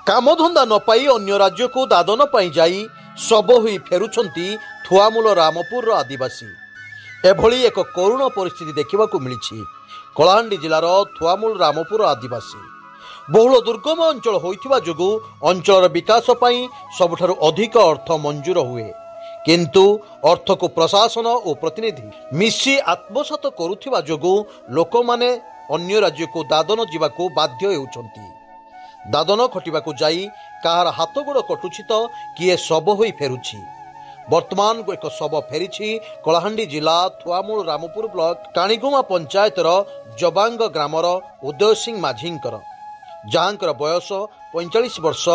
कामधंदा न पाई अन्य राज्य को दादन पाई जाई शब होई फेरुछंती थुआमूल रामपुर आदिवासी। एभली एक करुण परिस्थिति देखा मिली कलाहांडी जिलार थुआमूल रामपुर आदिवासी। बहुल दुर्गम अंचल होइथिबा जोगु अंचलर विकास पाई सबठारु अधिक अर्थ मंजूर हुए, किंतु अर्थ को प्रशासन और प्रतिनिधि मिसी आत्मसात करुथिबा जोगु लोकमाने अन्य राज्य को दादन जीवाकू बाध्य हेउछंती। दादन खटिबाकू जाई काहार हाथ गोड़ कटुछि तो किए शब होई फेरुछि। वर्तमान एक शब फेरिछि कलाहांडी जिला थुआमूल रामपुर ब्लॉक टाणीगुमा पंचायतर जबांग ग्रामर उदय सिंह माझींकर, जहांकर बयस 45 वर्ष।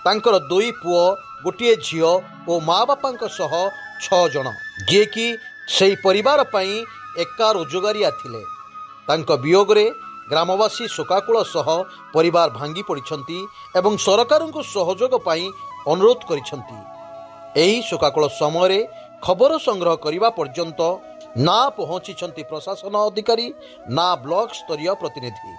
तांकर 2 पुओ गोटे झियो और माँ बापा सह 6 जन, जे कि सेई परिवार पई एका रोजगारिया थिले। तांक वियोग रे ग्रामवासी शोकाकुल सह परिवार भांगी पड़िछंती एवं सरकार को सहयोग पाई अनुरोध करिछंती। एही शोकाकुल समय खबर संग्रह करिबा पर्यंत ना पहुंची प्रशासन अधिकारी ना ब्लॉक स्तरीय प्रतिनिधि।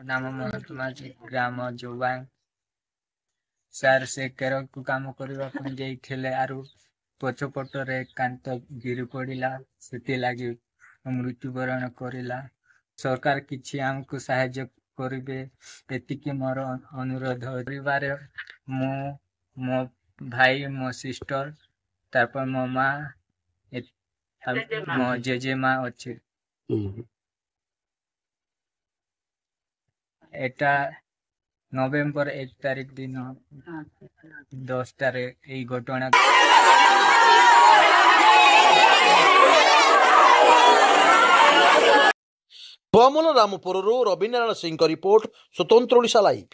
नाम मोहम्मद ग्राम जोबांग सार से केरल को काम करने जाइए आरु पछपटरे कांत गिरी पड़ा से लगी मृत्युवरण करला। सरकार किछि हमको साहाय्य करिवे एतिकी मोर अनुरोध। परिवार मो भाई मो सिस्टर तारपर मो माँ मो जेजेमा अच्छे। एटा नवेम्बर 1 तारीख दिन 10 यही घटना। थुआमूल रामपुर रविनारायण सिंह रिपोर्ट, स्वतंत्र ओडिशा लाइव।